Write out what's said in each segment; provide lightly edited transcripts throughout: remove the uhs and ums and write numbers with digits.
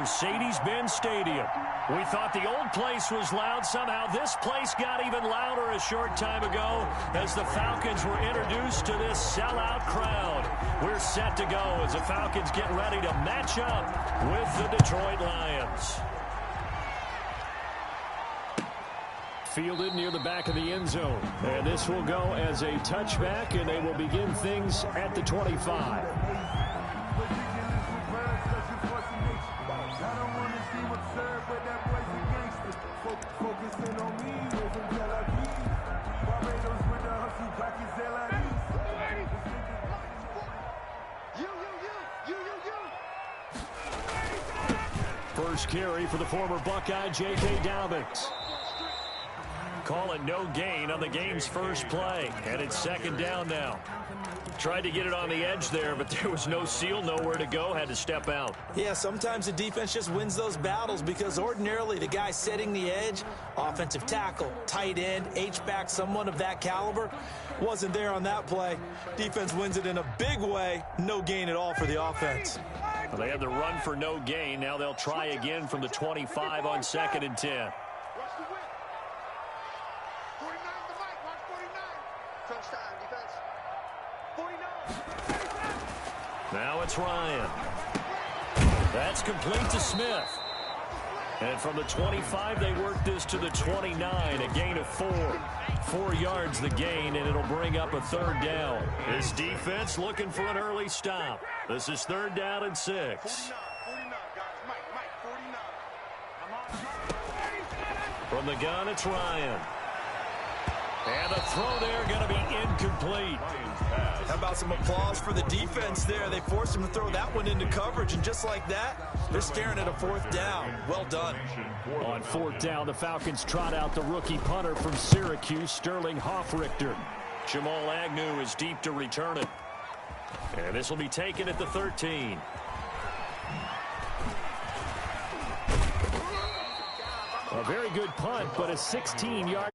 Mercedes-Benz Stadium. We thought the old place was loud. Somehow this place got even louder a short time ago as the Falcons were introduced to this sellout crowd. We're set to go as the Falcons get ready to match up with the Detroit Lions. Fielded near the back of the end zone. And this will go as a touchback, and they will begin things at the 25. First carry for the former Buckeye, J.K. Dobbins. Call it no gain on the game's first play. And it's second down now. Tried to get it on the edge there, but there was no seal, nowhere to go, had to step out. Yeah, sometimes the defense just wins those battles because ordinarily the guy setting the edge, offensive tackle, tight end, H-back, someone of that caliber, wasn't there on that play. Defense wins it in a big way. No gain at all for the offense. Well, they had the run for no gain. Now they'll try again from the 25 on 2nd and 10. Now it's Ryan. That's complete to Smith. And from the 25, they work this to the 29, a gain of 4. 4 yards the gain, and it'll bring up a third down. This defense looking for an early stop. This is 3rd down and 6. From the gun, it's Ryan. And the throw there going to be incomplete. How about some applause for the defense there? They forced him to throw that one into coverage, and just like that, they're staring at a 4th down. Well done. On 4th down, the Falcons trot out the rookie punter from Syracuse, Sterling Hoffrichter. Jamal Agnew is deep to return it. And this will be taken at the 13. A very good punt, but a 16-yard.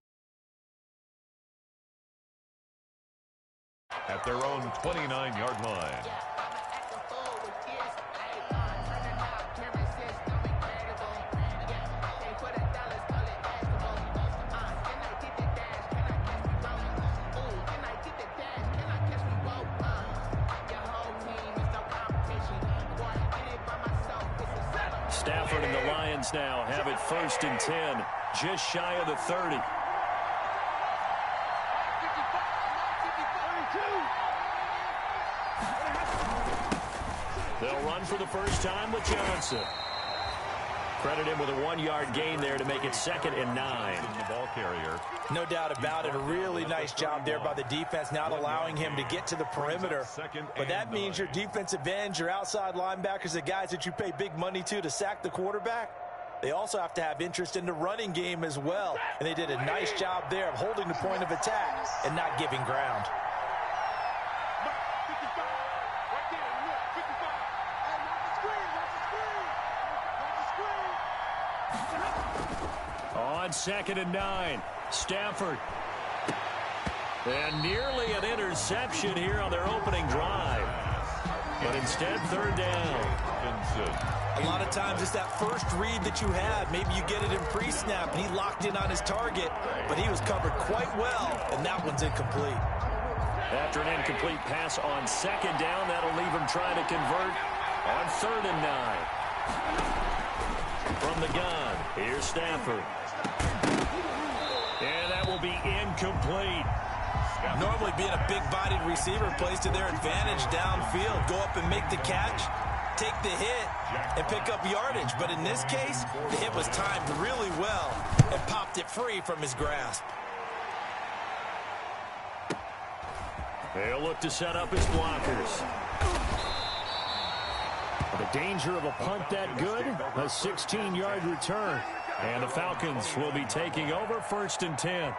At their own 29-yard line. Stafford and the Lions now have it 1st and 10, just shy of the 30. They'll run for the first time with Johnson. Credit him with a 1-yard gain there to make it 2nd and 9. The ball carrier. No doubt about it. A really nice job there by the defense, not allowing him to get to the perimeter. But that means your defensive ends, your outside linebackers, the guys that you pay big money to sack the quarterback, they also have to have interest in the running game as well. And they did a nice job there of holding the point of attack and not giving ground. On 2nd and 9, Stafford. And nearly an interception here on their opening drive. But instead, 3rd down. A lot of times it's that first read that you have. Maybe you get it in pre-snap, and he locked in on his target, but he was covered quite well, and that one's incomplete. After an incomplete pass on 2nd down, that'll leave him trying to convert on 3rd and 9. From the gun, here's Stafford. And that will be incomplete. Normally being a big-bodied receiver plays to their advantage downfield. Go up and make the catch, take the hit, and pick up yardage. But in this case, the hit was timed really well and popped it free from his grasp. They'll look to set up his blockers. The danger of a punt that good, a 16-yard return. And the Falcons will be taking over 1st and 10.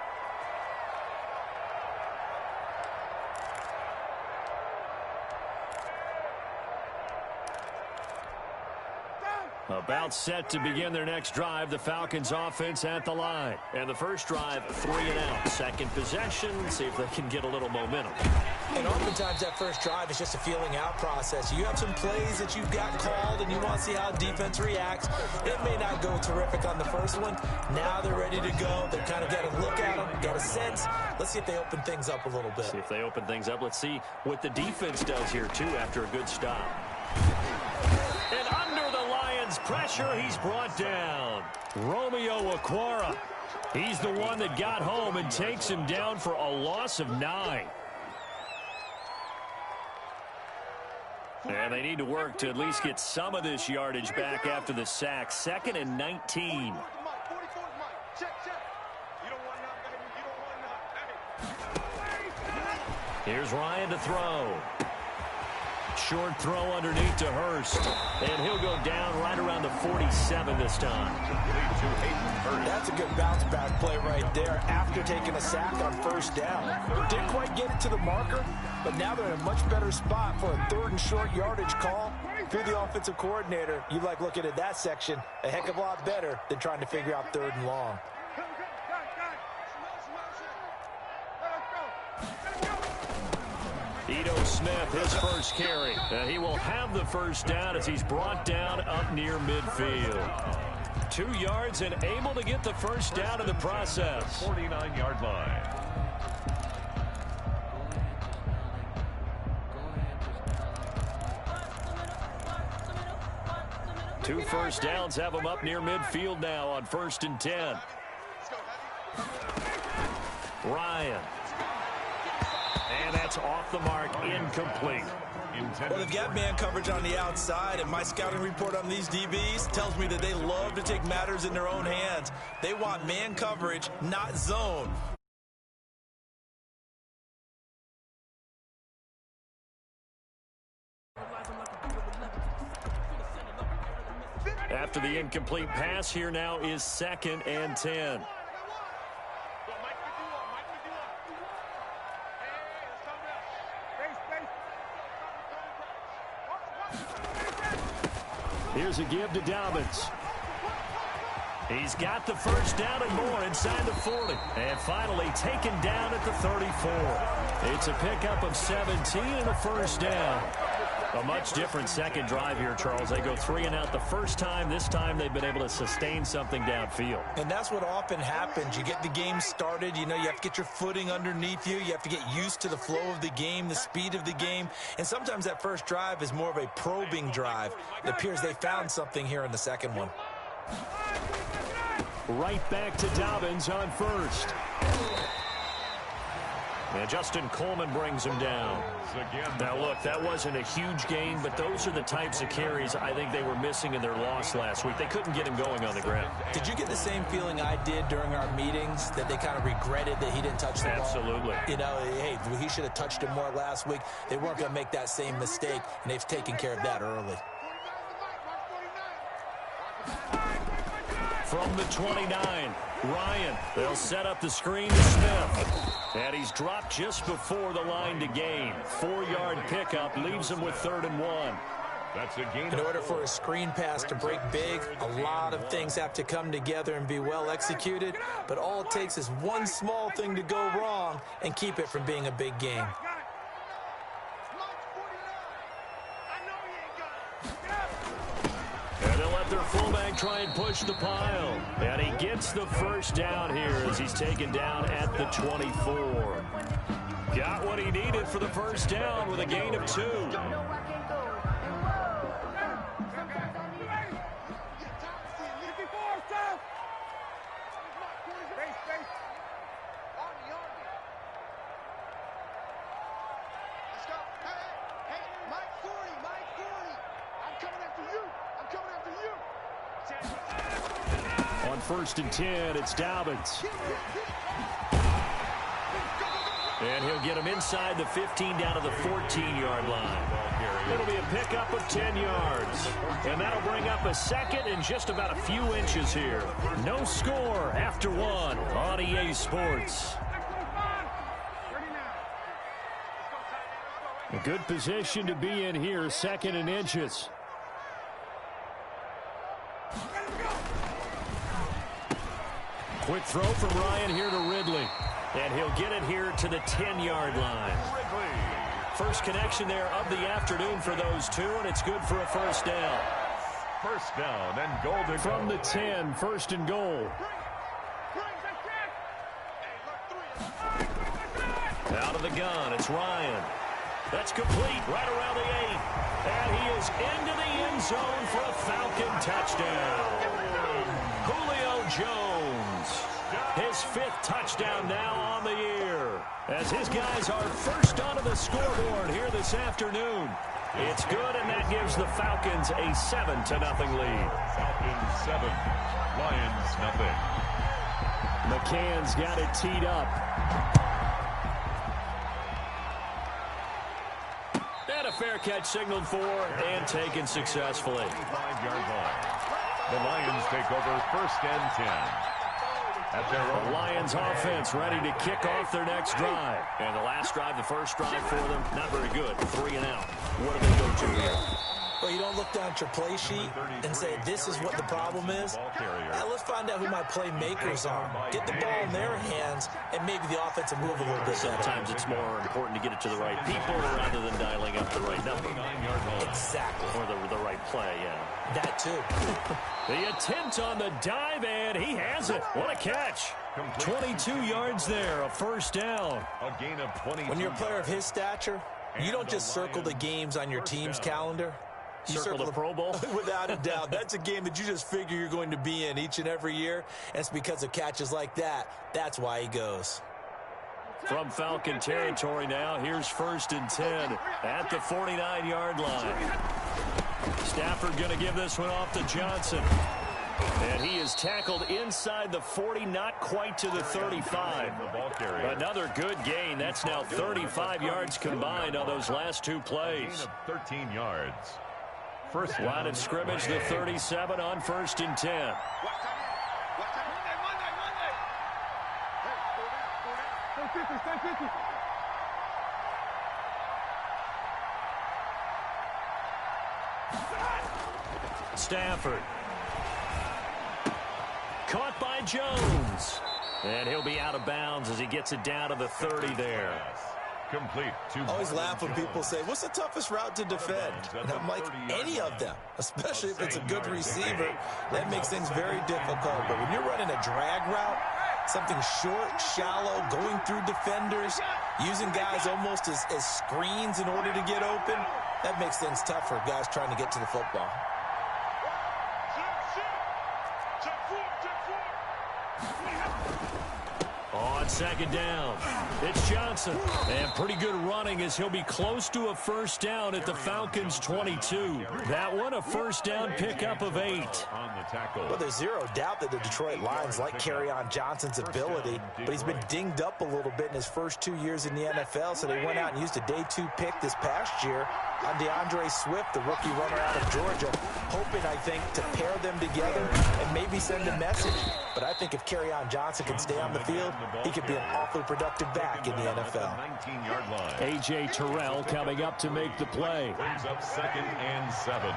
About set to begin their next drive, the Falcons offense at the line. And the first drive, 3 and out. Second possession, see if they can get a little momentum. And oftentimes that first drive is just a feeling out process. You have some plays that you've got called and you want to see how defense reacts. It may not go terrific on the first one. Now they're ready to go. They've kind of got a look at them, got a sense. Let's see if they open things up a little bit. See if they open things up. Let's see what the defense does here, too, after a good stop. And under the Lions' pressure, he's brought down. Romeo Okwara. He's the one that got home and takes him down for a loss of 9. And they need to work to at least get some of this yardage back after the sack. 2nd and 19. Here's Ryan to throw. Short throw underneath to Hurst. And he'll go down right around the 47 this time. That's a good bounce-back play right there after taking a sack on first down. Didn't quite get it to the marker, but now they're in a much better spot for a 3rd and short yardage call. If you're the offensive coordinator, you like looking at that section a heck of a lot better than trying to figure out 3rd and long. Ito Smith, his first carry. He will have the first down as he's brought down up near midfield. 2 yards and able to get the first down in the process. 49-yard line. Two first downs have him up near midfield now on 1st and 10. Ryan. And that's off the mark, incomplete. Well, they've got man coverage on the outside, and my scouting report on these DBs tells me that they love to take matters in their own hands. They want man coverage, not zone. After the incomplete pass, here now is 2nd and 10. Here's a give to Dobbins. He's got the first down and more inside the 40. And finally taken down at the 34. It's a pickup of 17 and a first down. A much different second drive here, Charles. They go 3 and out the first time. This time they've been able to sustain something downfield. And that's what often happens. You get the game started. You know, you have to get your footing underneath you. You have to get used to the flow of the game, the speed of the game. And sometimes that first drive is more of a probing drive. It appears they found something here in the second one. Right back to Dobbins on first. And Justin Coleman brings him down. Now, look, that wasn't a huge gain, but those are the types of carries I think they were missing in their loss last week. They couldn't get him going on the ground. Did you get the same feeling I did during our meetings, that they kind of regretted that he didn't touch the ball? Absolutely. You know, hey, he should have touched it more last week. They weren't going to make that same mistake, and they've taken care of that early. From the 29, Ryan. They'll set up the screen to Smith. And he's dropped just before the line to gain. 4-yard pickup leaves him with 3rd and 1. That's a gain. In order for a screen pass to break big, a lot of things have to come together and be well executed. But all it takes is one small thing to go wrong and keep it from being a big game. And they'll let their fullback try and push the pile. And he gets the first down here as he's taken down at the 24. Got what he needed for the first down with a gain of 2. On 1st and 10, it's Dobbins. And he'll get him inside the 15 down to the 14-yard line. It'll be a pickup of 10 yards. And that'll bring up a second and just about a few inches here. No score after 1 on EA Sports. A good position to be in here, 2nd and inches. Quick throw from Ryan here to Ridley. And he'll get it here to the 10-yard line. First connection there of the afternoon for those two, and it's good for a first down. First down and goal to From the 10, first and goal. Out of the gun, it's Ryan. That's complete right around the 8. And he is into the end zone for a Falcon touchdown. Julio Jones, his 5th touchdown now on the year, as his guys are first onto the scoreboard here this afternoon. It's good, and that gives the Falcons a 7-0 lead. Falcons 7, Lions nothing. McCann's got it teed up. And a fair catch signaled for and taken successfully. 5-yard line. The Lions take over first and 10. At their The own Lions offense ready to kick off their next drive. And the last drive, the first drive for them, not very good. 3 and out. What do they go to here? Well, you don't look down at your play sheet and say, this is what the problem is. Now, let's find out who my playmakers are. Get the ball in their hands, and maybe the offense will move a little bit better. Sometimes it's more important to get it to the right people rather than dialing up the right number. Exactly. Or the right play, yeah. That, too. The attempt on the dive, and he has it. What a catch. 22 yards there, a first down. A gain of 20. When you're a player of his stature, you don't just circle the games on your team's calendar. You Circle the Pro Bowl? Without a doubt. That's a game that you just figure you're going to be in each and every year. And it's because of catches like that. That's why he goes. From Falcon territory now, here's first and 10 at the 49-yard line. Stafford going to give this one off to Johnson. And he is tackled inside the 40, not quite to the 35. Another good gain. That's now 35 yards combined on those last 2 plays. 13 yards. First line of scrimmage, the 37 on first and 10. Stafford. Caught by Jones. And he'll be out of bounds as he gets it down to the 30 there. Complete. I always laugh when people say, what's the toughest route to defend? And I'm like, any of them, especially if it's a good receiver. That makes things very difficult. But when you're running a drag route, something short, shallow, going through defenders, using guys almost as screens in order to get open, that makes things tough for guys trying to get to the football. On second down, it's Johnson. And pretty good running as he'll be close to a first down at the Falcons' 22. That one, a first down pickup of 8. Well, there's zero doubt that the Detroit Lions like Kerryon Johnson's ability, but he's been dinged up a little bit in his first 2 years in the NFL, so they went out and used a day 2 pick this past year on DeAndre Swift, the rookie runner out of Georgia, hoping, I think, to pair them together and maybe send a message. But I think if Kerryon Johnson can stay on the field, he could be an awfully productive back in the NFL. 19-yard line. A.J. Terrell coming up to make the play. Brings up second and 7.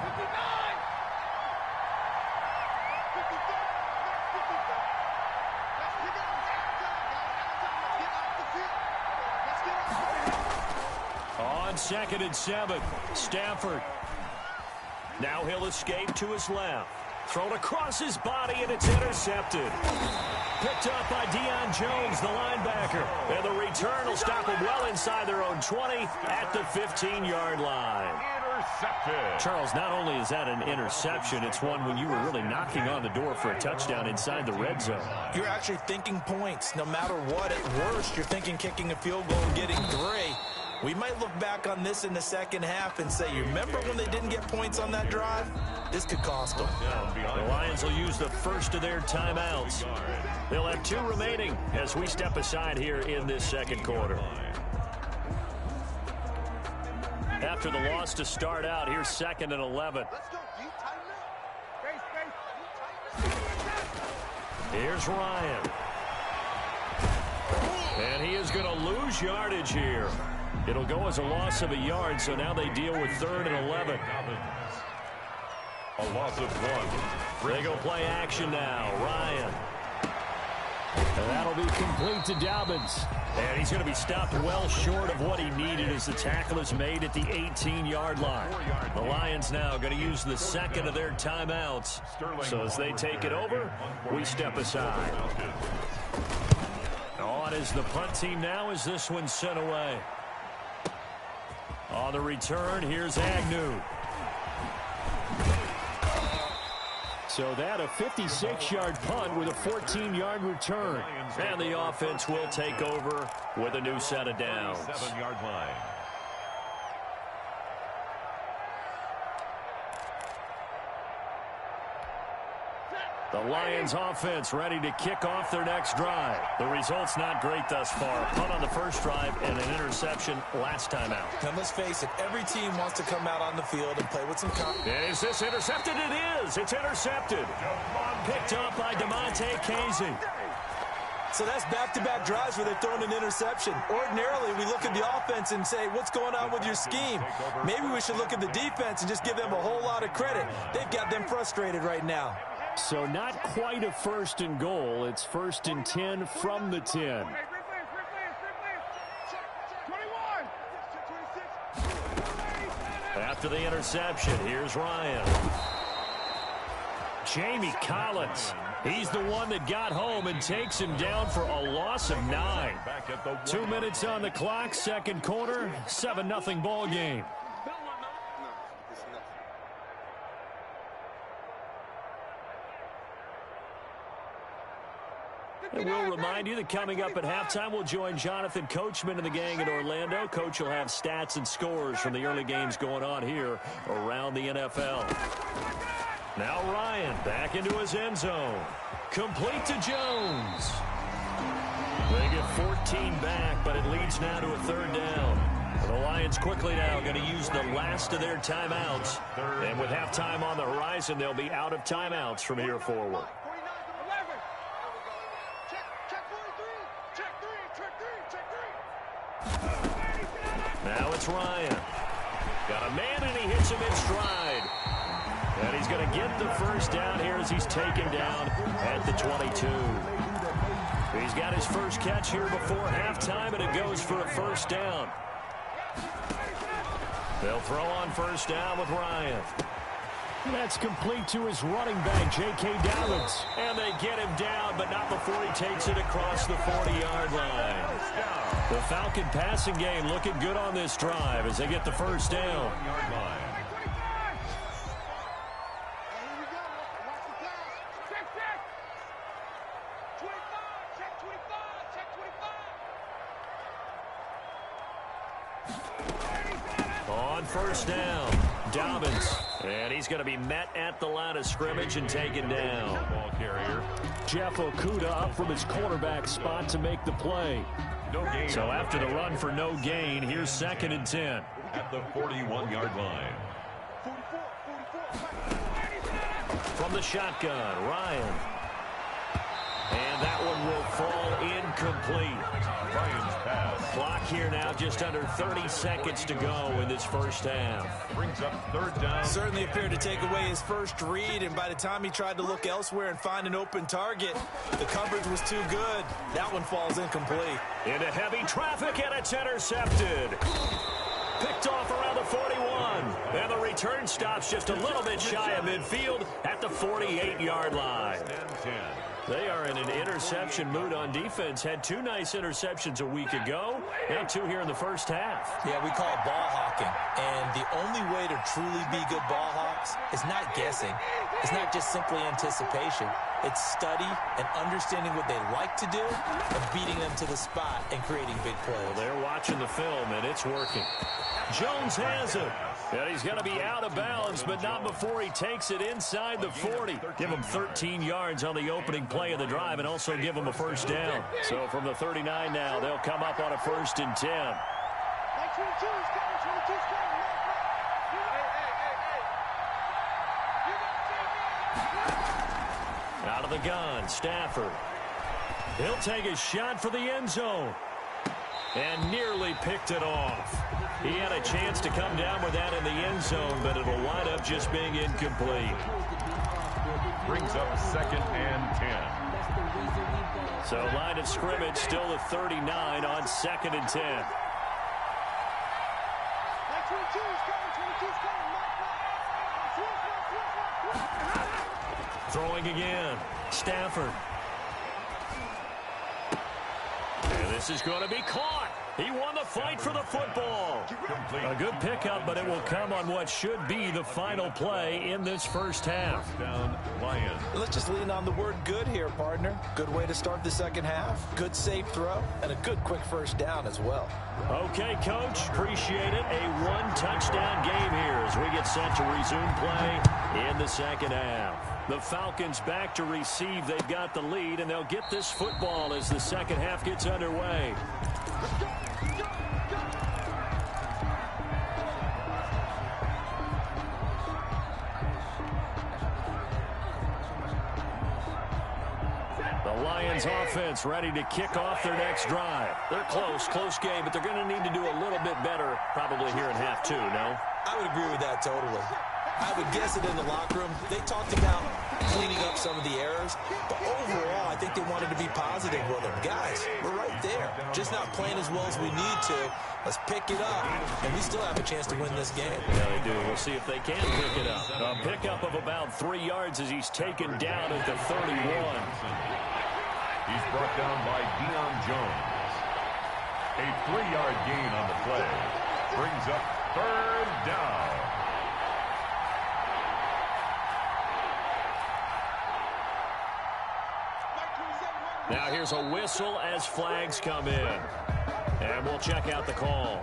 On second and 7, Stafford. Now he'll escape to his left. Thrown across his body, and it's intercepted. Picked up by Deion Jones, the linebacker. And the return will stop him well inside their own 20 at the 15-yard line. Intercepted. Charles, not only is that an interception, it's one when you were really knocking on the door for a touchdown inside the red zone. You're actually thinking points. No matter what, at worst, you're thinking kicking a field goal and getting 3. We might look back on this in the second half and say, you remember when they didn't get points on that drive? This could cost them. The Lions will use the first of their timeouts. They'll have 2 remaining as we step aside here in this second quarter. After the loss to start out, here's second and 11. Here's Ryan. And he is going to lose yardage here. It'll go as a loss of a yard, so now they deal with 3rd and 11. A loss of 1. They go play action now. Ryan. And that'll be complete to Dobbins. And he's going to be stopped well short of what he needed as the tackle is made at the 18-yard line. The Lions now going to use the second of their timeouts. So as they take it over, we step aside. On is the punt team now as this one's sent away. On the return, here's Agnew. So that a 56-yard punt with a 14-yard return. And the offense will take over with a new set of downs. 7-yard line. The Lions offense ready to kick off their next drive. The result's not great thus far. Punt on the first drive and an interception last time out. And let's face it, every team wants to come out on the field and play with some confidence. Is this intercepted? It is. It's intercepted. Picked up by DeMonte Casey. So that's back-to-back drives where they're throwing an interception. Ordinarily, we look at the offense and say, what's going on with your scheme? Maybe we should look at the defense and just give them a whole lot of credit. They've got them frustrated right now. So not quite a first and goal. It's 1st and 10 from the 10. After the interception, here's Ryan. Jamie Collins. He's the one that got home and takes him down for a loss of 9. 2 minutes on the clock, second quarter, 7-0 ball game. And we'll remind you that coming up at halftime, we'll join Jonathan Coachman and the gang in Orlando. Coach will have stats and scores from the early games going on here around the NFL. Now Ryan back into his end zone. Complete to Jones. They get 14 back, but it leads now to a third down. The Lions quickly now going to use the last of their timeouts. And with halftime on the horizon, they'll be out of timeouts from here forward. Now it's Ryan. Got a man, and he hits him in stride. And he's going to get the first down here as he's taken down at the 22. He's got his first catch here before halftime, and it goes for a first down. They'll throw on first down with Ryan. That's complete to his running back, J.K. Dobbins. And they get him down, but not before he takes it across the 40-yard line. The Falcon passing game looking good on this drive as they get the first down. On first down, Dobbins. And he's going to be met at the line of scrimmage and taken down. Ball carrier. Jeff Okudah up from his quarterback spot to make the play. No gain. So after the run for no gain, here's 2nd and 10. At the 41-yard line. From the shotgun, Ryan. And that one will fall incomplete. Ryan's pass. Clock here now, just under 30 seconds to go in this first half. Brings up third down. Certainly appeared to take away his first read, and by the time he tried to look elsewhere and find an open target, the coverage was too good. That one falls incomplete. Into heavy traffic, and it's intercepted. Picked off around the 41. And the return stops just a little bit shy of midfield at the 48-yard line. 10. They are in an interception mood on defense. Had 2 nice interceptions a week ago. Now 2 here in the first half. Yeah, we call it ball hawking. And the only way to truly be good ball hawks is not guessing. It's not just simply anticipation. It's study and understanding what they like to do and beating them to the spot and creating big plays. Well, they're watching the film, and it's working. Jones has it. And he's going to be out of bounds, but not before he takes it inside the 40. Give him 13 yards on the opening play of the drive and also give him a first down. So from the 39 now, they'll come up on a 1st and 10. Out of the gun, Stafford. He'll take a shot for the end zone. And nearly picked it off. He had a chance to come down with that in the end zone, but it'll wind up just being incomplete. Brings up 2nd and 10. So line of scrimmage still at 39 on 2nd and 10. Throwing again. Stafford. And this is going to be caught. He won the fight for the football. A good pickup, but it will come on what should be the final play in this first half. Down Lions. Let's just lean on the word good here, partner. Good way to start the second half. Good safe throw, and a good quick first down as well. Okay, Coach. Appreciate it. A one-touchdown game here as we get set to resume play in the second half. The Falcons back to receive. They've got the lead, and they'll get this football as the second half gets underway. The Lions offense ready to kick off their next drive. They're close game, but they're going to need to do a little bit better probably here in half two, no? I would agree with that totally. I would guess it in the locker room. They talked about cleaning up some of the errors, but overall, I think they wanted to be positive with them. Guys, we're right there. Just not playing as well as we need to. Let's pick it up, and we still have a chance to win this game. Yeah, they do. We'll see if they can pick it up. A pickup of about 3 yards as he's taken down at the 31. He's brought down by Deion Jones. A 3-yard gain on the play. Brings up 3rd down. Now here's a whistle as flags come in. And we'll check out the call.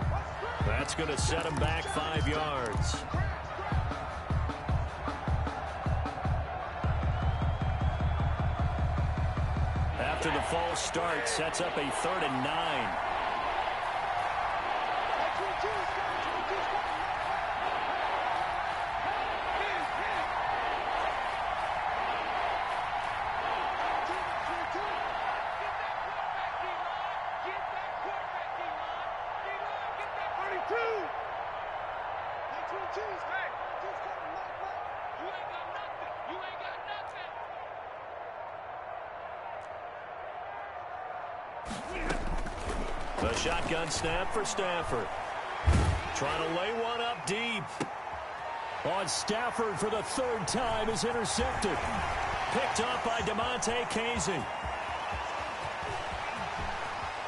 That's going to set him back 5 yards. After the false start, sets up a 3rd and 9. The shotgun snap for Stafford. Trying to lay one up deep. On Stafford for the 3rd time is intercepted. Picked up by DeMonte Casey.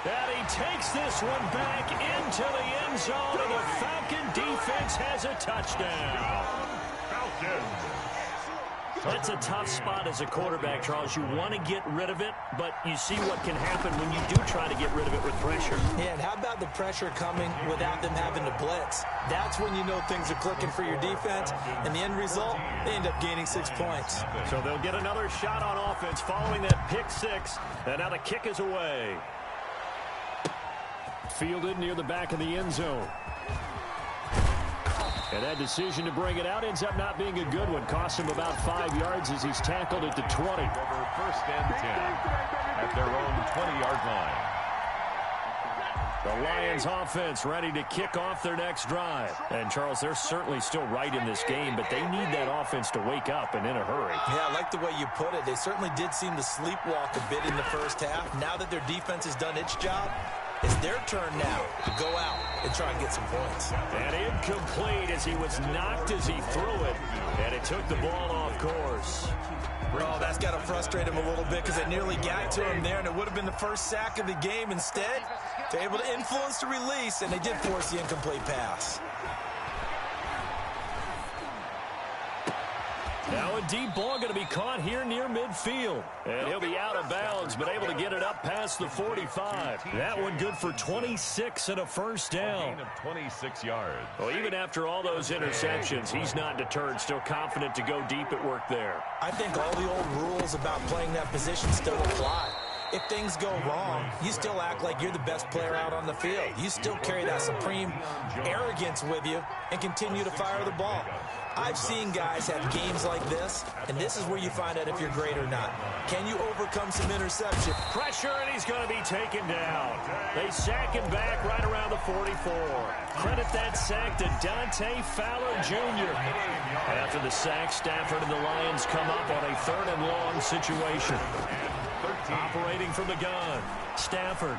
And he takes this one back into the end zone, and the Falcon defense has a touchdown. Falcons. That's a tough spot as a quarterback, Charles. You want to get rid of it, but you see what can happen when you do try to get rid of it with pressure. Yeah, and how about the pressure coming without them having to blitz? That's when you know things are clicking for your defense, and the end result, they end up gaining 6 points. So they'll get another shot on offense following that pick 6, and now the kick is away. Fielded near the back of the end zone. And that decision to bring it out ends up not being a good one. Cost him about 5 yards as he's tackled at the 20. Over 1st and 10 at their own 20-yard line. The Lions offense ready to kick off their next drive. And, Charles, they're certainly still right in this game, but they need that offense to wake up and in a hurry. Yeah, I like the way you put it. They certainly did seem to sleepwalk a bit in the first half. Now that their defense has done its job, it's their turn now to go out and try and get some points. And incomplete as he was knocked as he threw it. And it took the ball off course. Oh, that's got to frustrate him a little bit because they nearly got to him there, and it would have been the first sack of the game. Instead, they're able to influence the release, and they did force the incomplete pass. Now a deep ball going to be caught here near midfield. And he'll be out of bounds, but able to get it up past the 45. That one good for 26 and a first down. Gain of 26 yards. Well, even after all those interceptions, he's not deterred, still confident to go deep at work there. I think all the old rules about playing that position still apply. if things go wrong, you still act like you're the best player out on the field. You still carry that supreme arrogance with you and continue to fire the ball. I've seen guys have games like this, and this is where you find out if you're great or not. Can you overcome some interception? Pressure, and he's going to be taken down. They sack him back right around the 44. Credit that sack to Dante Fowler Jr. After the sack, Stafford and the Lions come up on a 3rd and long situation. Operating from the gun, Stafford.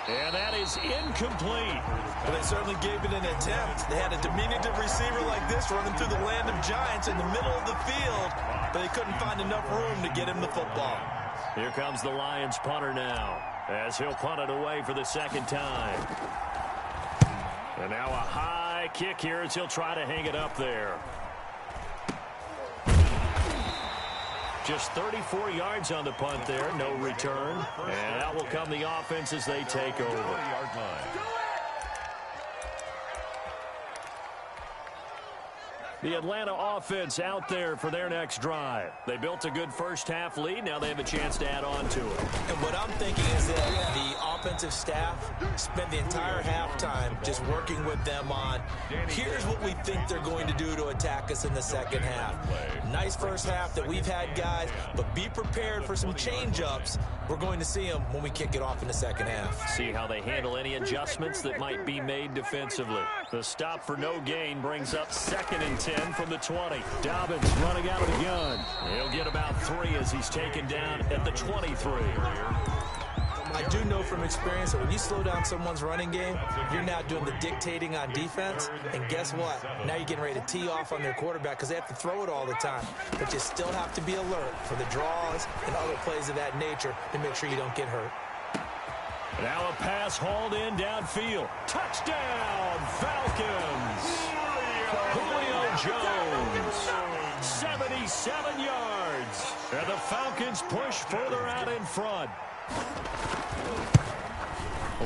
And that is incomplete. Well, they certainly gave it an attempt. They had a diminutive receiver like this running through the land of giants in the middle of the field, but they couldn't find enough room to get him the football. Here comes the Lions punter now, as he'll punt it away for the 2nd time. And now a high kick here as he'll try to hang it up there. Just 34 yards on the punt there, no return. And out will come the offense as they take over. The Atlanta offense out there for their next drive. They built a good first-half lead. Now they have a chance to add on to it. And what I'm thinking is that the offensive staff spent the entire halftime just working with them on, here's what we think they're going to do to attack us in the second half. Nice first half that we've had, guys, but be prepared for some change-ups. We're going to see them when we kick it off in the second half. See how they handle any adjustments that might be made defensively. The stop for no gain brings up 2nd and 10 from the 20. Dobbins running out of the gun. He'll get about 3 as he's taken down at the 23. I do know from experience that when you slow down someone's running game, you're now doing the dictating on defense. And guess what? Now you're getting ready to tee off on their quarterback because they have to throw it all the time. But you still have to be alert for the draws and other plays of that nature to make sure you don't get hurt. Now a pass hauled in downfield. Touchdown, Falcons! Julio Jones, 77 yards. And the Falcons push further out in front.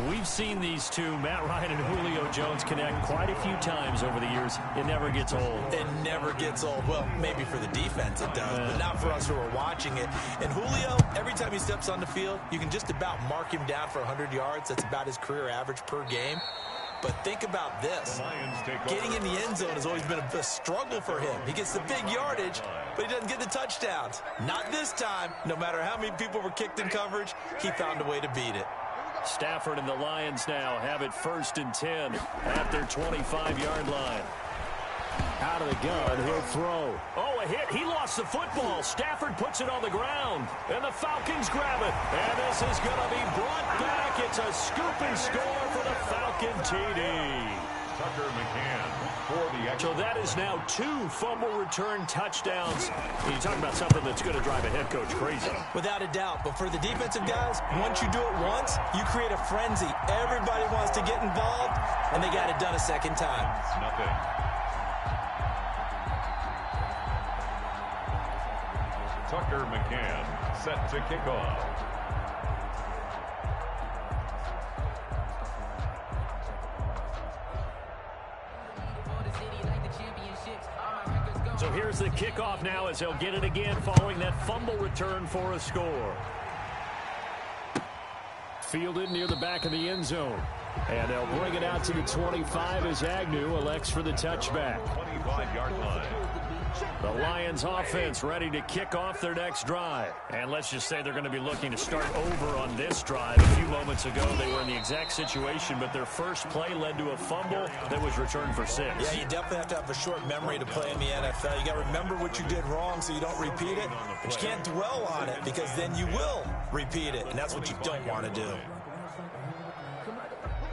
We've seen these two, Matt Ryan and Julio Jones, connect quite a few times over the years. It never gets old. It never gets old. Well, maybe for the defense it does, but not for us who are watching it. And Julio, every time he steps on the field, you can just about mark him down for 100 yards. That's about his career average per game. But think about this. Getting in the end zone has always been a struggle for him. He gets the big yardage, but he doesn't get the touchdowns. Not this time. No matter how many people were kicked in coverage, he found a way to beat it. Stafford and the Lions now have it 1st and 10 at their 25-yard line. Out of the gun, he'll throw. Oh, a hit. He lost the football. Stafford puts it on the ground, and the Falcons grab it. And this is going to be brought back. It's a scoop and score for the Falcon TD. Tucker McCann for the extra. So that is now 2 fumble return touchdowns. You talk about something that's going to drive a head coach crazy. Without a doubt. But for the defensive guys, once you do it once, you create a frenzy. Everybody wants to get involved, and they got it done a second time. Nothing. Tucker McCann set to kick off. So here's the kickoff now as they'll get it again following that fumble return for a score. Fielded near the back of the end zone. And they'll bring it out to the 25 as Agnew elects for the touchback. 25-yard line. The Lions offense ready to kick off their next drive. And let's just say they're going to be looking to start over on this drive. A few moments ago, they were in the exact situation, but their first play led to a fumble that was returned for 6. Yeah, you definitely have to have a short memory to play in the NFL. You got to remember what you did wrong so you don't repeat it. But you can't dwell on it because then you will repeat it, and that's what you don't want to do.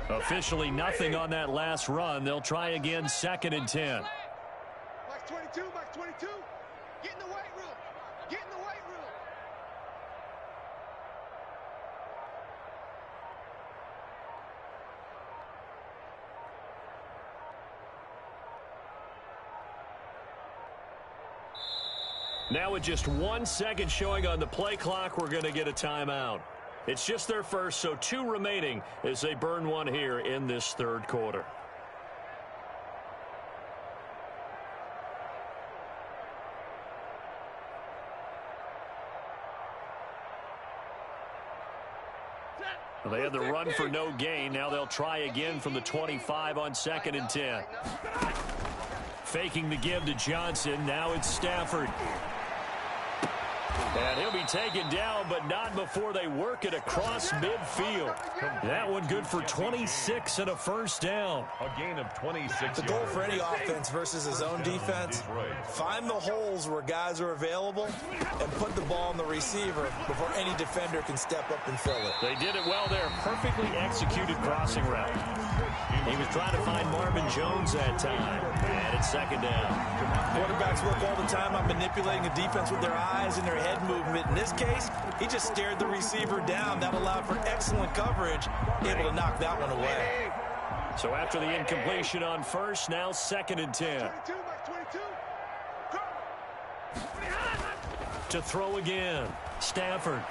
Officially nothing on that last run. They'll try again 2nd and 10. Max 22, Max 22. Get in the weight room. Get in the weight room. Now with just 1 second showing on the play clock, we're going to get a timeout. It's just their first, so 2 remaining as they burn one here in this 3rd quarter. Well, they had the run for no gain. Now they'll try again from the 25 on 2nd and 10. Faking the give to Johnson. Now it's Stafford. And he'll be taken down, but not before they work it across midfield. That one good for 26 and a first down. A gain of 26. The goal for any offense versus his own defense, find the holes where guys are available and put the ball on the receiver before any defender can step up and fill it. They did it well there. Perfectly executed crossing route. He was trying to find Marvin Jones that time. And it's 2nd down. Quarterbacks work all the time on manipulating a defense with their eyes and their head movement. In this case, he just stared the receiver down. That allowed for excellent coverage, able to knock that one away. So after the incompletion on first, now 2nd and 10. To throw again, Stafford.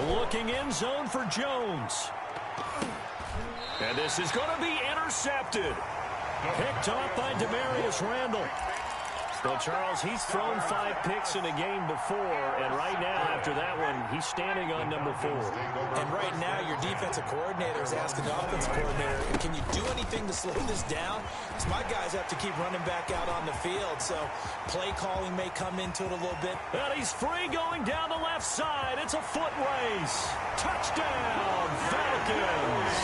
Looking in zone for Jones. And this is going to be intercepted. Picked off by Demarius Randall. Well, Charles, he's thrown 5 picks in a game before, and right now, after that one, he's standing on number 4. And right now, your defensive coordinator is asking the offensive coordinator, can you do anything to slow this down? Because my guys have to keep running back out on the field, so play calling may come into it a little bit. And he's free going down the left side. It's a foot race. Touchdown, Falcons.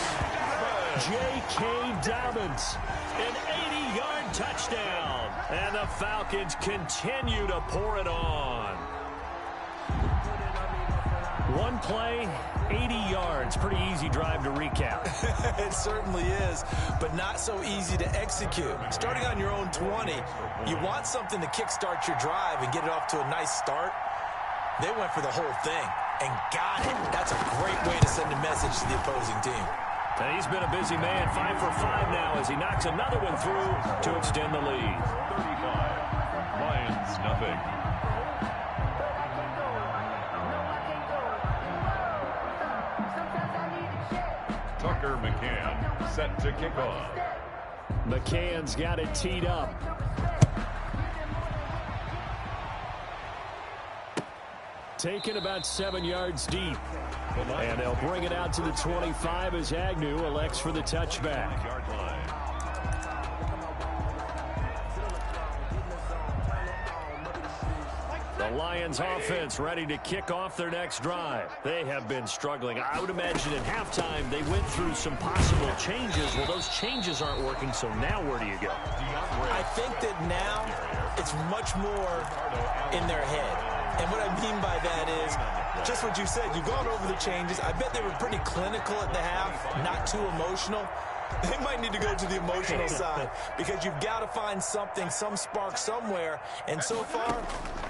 J.K. Dobbins, an 80-yard touchdown. And the Falcons continue to pour it on. One play, 80 yards. Pretty easy drive to recap. It certainly is, but not so easy to execute. Starting on your own 20, you want something to kickstart your drive and get it off to a nice start. They went for the whole thing and got it. That's a great way to send a message to the opposing team. And he's been a busy man, 5 for 5 now as he knocks another one through to extend the lead. 35, Lions nothing. Tucker McCann set to kick off. McCann's got it teed up. Taken about 7 yards deep. And they'll bring it out to the 25 as Agnew elects for the touchback. The Lions offense ready to kick off their next drive. They have been struggling. I would imagine at halftime they went through some possible changes. Well, those changes aren't working, so now where do you go? I think that now it's much more in their head. And what I mean by that is just what you said. You've gone over the changes. I bet they were pretty clinical at the half, not too emotional. They might need to go to the emotional side because you've got to find something, some spark somewhere. And so far,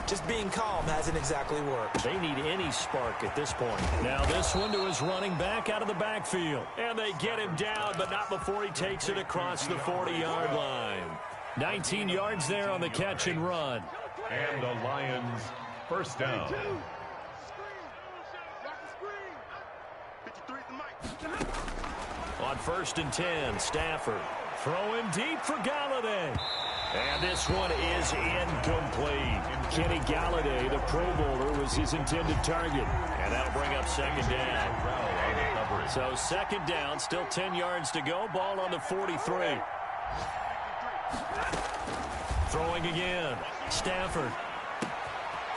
just being calm hasn't exactly worked. They need any spark at this point. Now this one to his running back out of the backfield. And they get him down, but not before he takes it across the 40-yard line. 19 yards there on the catch and run. And the Lions first down. On 1st and 10, Stafford throwing deep for Galladay. And this one is incomplete. Kenny Galladay, the Pro Bowler, was his intended target. And that'll bring up 2nd down. So 2nd down, still 10 yards to go. Ball on the 43. Throwing again. Stafford.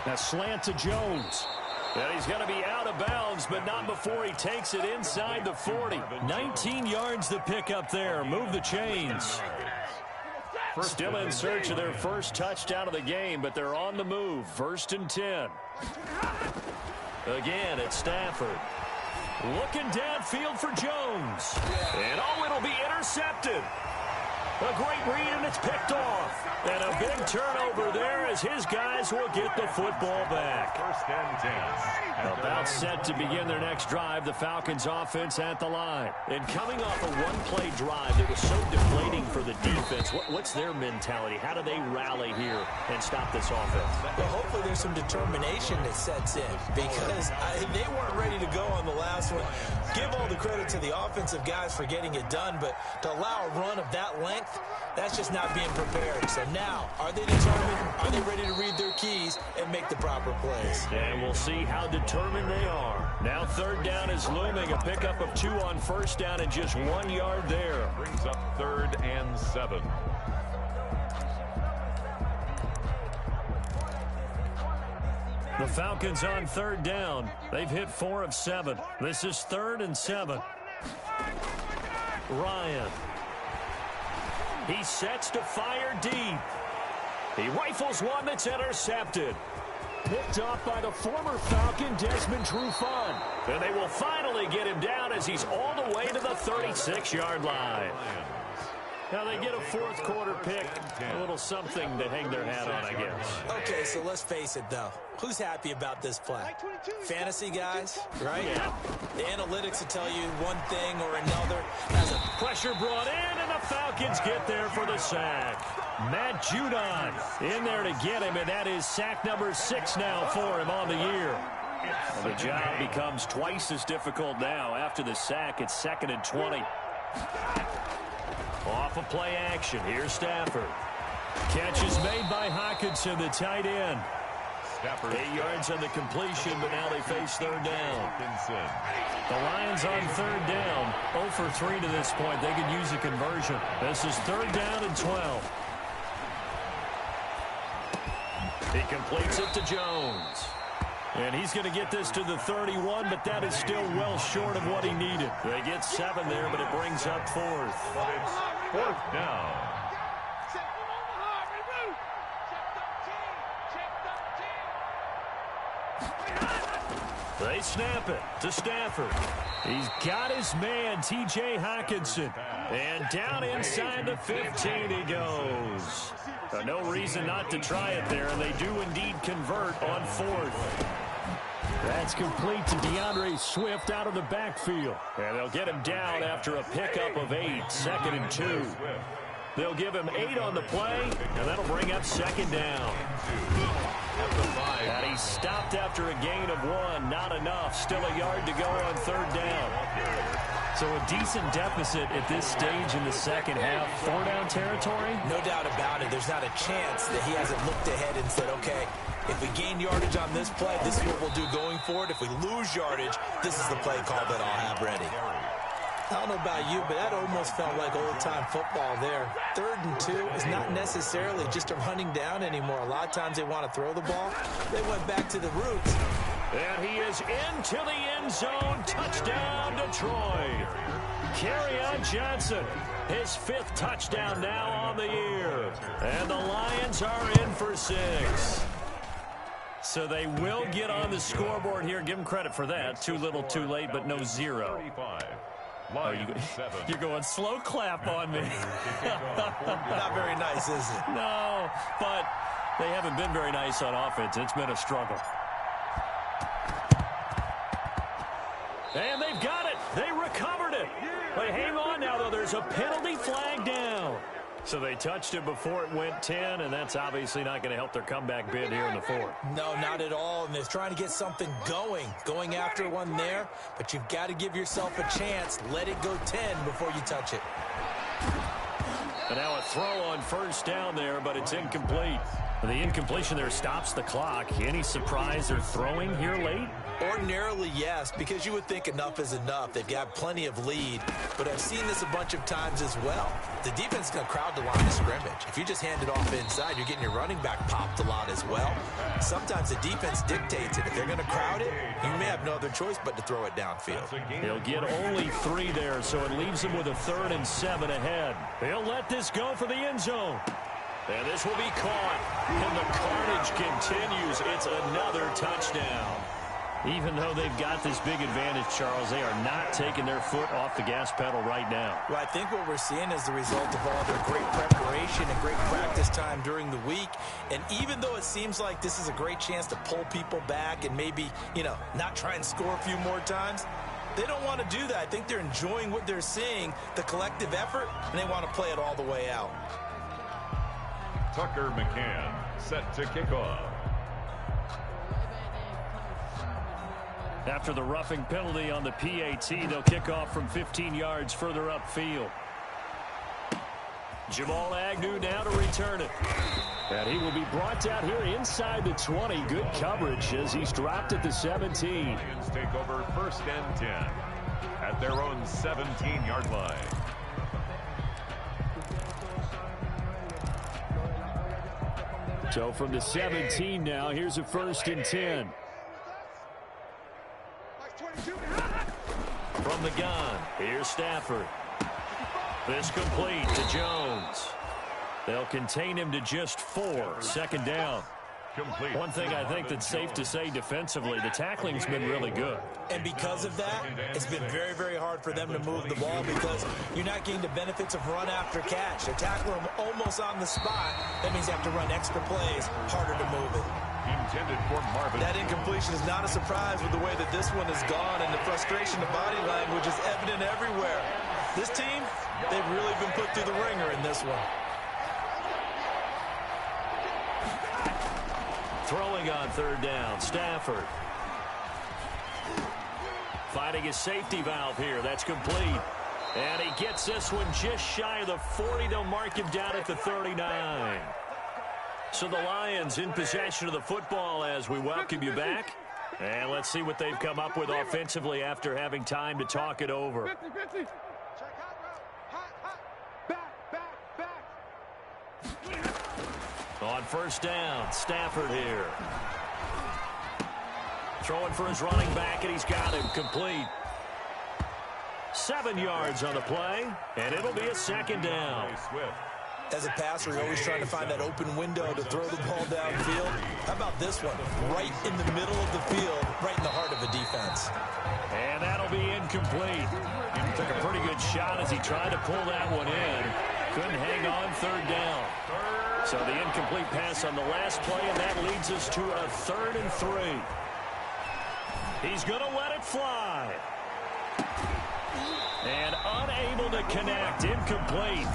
Now slant to Jones. And he's going to be out of bounds, but not before he takes it inside the 40. 19 yards to pick up there. Move the chains. Still in search of their first touchdown of the game, but they're on the move. 1st and 10. Again, it's Stafford. Looking downfield for Jones. And oh, it'll be intercepted. A great read, and it's picked off. And a big turnover there as his guys will get the football back. 1st and 10. About set to begin their next drive, the Falcons offense at the line. And coming off a one-play drive that was so deflating for the defense, what's their mentality? How do they rally here and stop this offense? Well, hopefully there's some determination that sets in because they weren't ready to go on the last one. Give all the credit to the offensive guys for getting it done, but to allow a run of that length, that's just not being prepared. So now, are they determined? Are they ready to read their keys and make the proper plays. And we'll see how determined they are. Now third down is looming. A pickup of 2 on first down and just 1 yard there. Brings up 3rd and 7. The Falcons on third down. They've hit 4 of 7. This is 3rd and 7. Ryan. He sets to fire deep. He rifles one that's intercepted. Picked off by the former Falcon, Desmond Trufant. And they will finally get him down as he's all the way to the 36-yard line. Now they get a 4th quarter pick, a little something to hang their hat on, I guess. Okay, so let's face it, though. Who's happy about this play? Fantasy guys, right? Yeah. The analytics will tell you one thing or another. As a Pressure brought in, and the Falcons get there for the sack. Matt Judon in there to get him, and that is sack number 6 now for him on the year. Well, the job becomes twice as difficult now. After the sack, it's 2nd and 20. Off of play action. Here's Stafford. Catch is made by Hockenson, the tight end. 8 yards on the completion, but now they face third down. The Lions on third down. 0 for 3 to this point. They could use a conversion. This is 3rd down and 12. He completes it to Jones. And he's going to get this to the 31, but that is still well short of what he needed. They get 7 there, but it brings up 4th. 4th down. They snap it to Stafford. He's got his man, T.J. Hockenson. And down inside the 15 he goes. No reason not to try it there, and they do indeed convert on 4th. That's complete to DeAndre Swift out of the backfield. And they'll get him down after a pickup of 8, 2nd and 2. They'll give him 8 on the play, and that'll bring up 2nd down. And he stopped after a gain of 1. Not enough. Still a yard to go on 3rd down. So a decent deficit at this stage in the second half. 4-down territory? No doubt about it. There's not a chance that he hasn't looked ahead and said, okay, if we gain yardage on this play, this is what we'll do going forward. If we lose yardage, this is the play call that I'll have ready. I don't know about you, but that almost felt like old-time football there. 3rd and 2 is not necessarily just a running down anymore. A lot of times they want to throw the ball. They went back to the roots. And he is into the end zone. Touchdown, Detroit. Kerryon Johnson, his 5th touchdown now on the year. And the Lions are in for 6. So they will get on the scoreboard here. Give them credit for that. Too little, too late, but no 0. Oh, you're going slow clap on me. Not very nice, is it? No, but they haven't been very nice on offense. It's been a struggle. And they've got it. They recovered it. But hang on now, though. There's a penalty flag down. So they touched it before it went 10, and that's obviously not going to help their comeback bid here in the 4th. No, not at all. And they're trying to get something going after one there. But you've got to give yourself a chance. Let it go 10 before you touch it. And now a throw on 1st down there, but it's incomplete. The incompletion there stops the clock. Any surprise they're throwing here late? Ordinarily, yes, because you would think enough is enough. They've got plenty of lead, but I've seen this a bunch of times as well. The defense is going to crowd the line of scrimmage. If you just hand it off inside, you're getting your running back popped a lot as well. Sometimes the defense dictates it. If they're going to crowd it, you may have no other choice but to throw it downfield. He'll get only 3 there, so it leaves him with a 3rd and 7 ahead. He'll let this go for the end zone. And this will be caught. And the carnage continues. It's another touchdown. Even though they've got this big advantage, Charles, they are not taking their foot off the gas pedal right now. Well, I think what we're seeing is the result of all their great preparation and great practice time during the week. And even though it seems like this is a great chance to pull people back and maybe, not try and score a few more times, they don't want to do that. I think they're enjoying what they're seeing, the collective effort, and they want to play it all the way out. Tucker McCann set to kick off. After the roughing penalty on the PAT, they'll kick off from 15 yards further upfield. Jamal Agnew now to return it. And he will be brought down here inside the 20. Good coverage as he's dropped at the 17. Lions take over 1st and 10 at their own 17-yard line. So from the 17 now, here's a 1st and 10. From the gun, here's Stafford. This complete to Jones. They'll contain him to just 4. 2nd down. Complete. One thing I think that's safe to say defensively, the tackling's been really good. And because of that, it's been very, very hard for them to move the ball because you're not getting the benefits of run after catch. They tackle him almost on the spot. That means they have to run extra plays, harder to move it. Intended for Marvin. That incompletion is not a surprise with the way that this one has gone, and the frustration of body language is evident everywhere. This team, they've really been put through the ringer in this one. Throwing on 3rd down, Stafford. Fighting his safety valve here. That's complete. And he gets this one just shy of the 40. They'll mark him down at the 39. So the Lions in possession of the football as we welcome you back. And let's see what they've come up with offensively after having time to talk it over. On 1st down, Stafford here. Throwing for his running back, and he's got him complete. 7 yards on the play, and it'll be a 2nd down. As a passer, you're always trying to find that open window to throw the ball downfield. How about this one? Right in the middle of the field, right in the heart of a defense. And that'll be incomplete. He took a pretty good shot as he tried to pull that one in. Couldn't hang on 3rd down. So the incomplete pass on the last play, and that leads us to a 3rd and 3. He's going to let it fly. And unable to connect. Incomplete.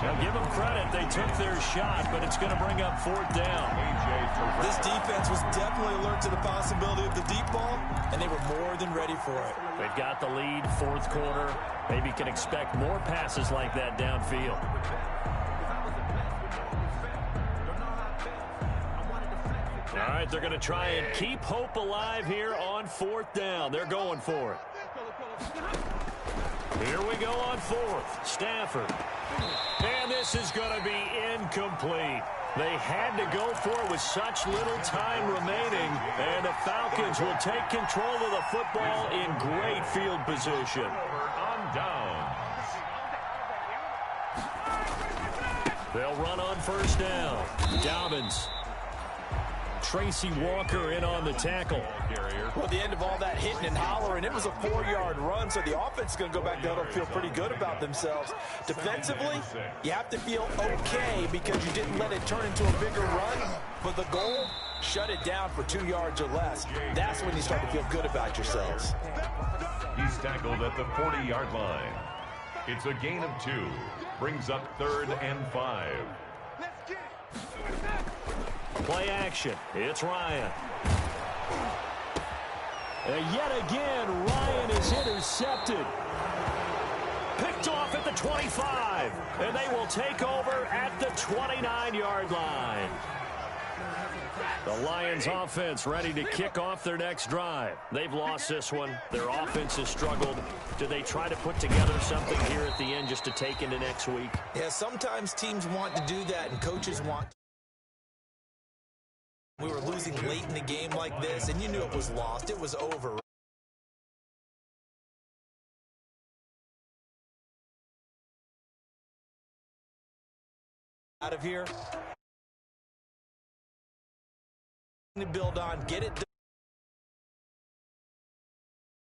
Now give them credit. They took their shot, but it's going to bring up 4th down. This defense was definitely alert to the possibility of the deep ball, and they were more than ready for it. They've got the lead, 4th quarter. Maybe can expect more passes like that downfield. All right, they're going to try and keep hope alive here on 4th down. They're going for it. Here we go on 4th. Stafford. And this is going to be incomplete. They had to go for it with such little time remaining. And the Falcons will take control of the football in great field position. On down. They'll run on 1st down. Dobbins. Tracy Walker in on the tackle. Well, at the end of all that hitting and hollering, it was a 4-yard run, so the offense is going to go back there and feel pretty good about themselves. Defensively, you have to feel okay because you didn't let it turn into a bigger run, but the goal, shut it down for 2 yards or less. That's when you start to feel good about yourselves. He's tackled at the 40-yard line. It's a gain of 2. Brings up 3rd and 5. Play action. It's Ryan. And yet again, Ryan is intercepted. Picked off at the 25. And they will take over at the 29-yard line. The Lions offense ready to kick off their next drive. They've lost this one. Their offense has struggled. Do they try to put together something here at the end just to take into next week? Yeah, sometimes teams want to do that and coaches want to. We were losing late in the game like this, and you knew it was lost. It was over. Out of here. To build on, get it done.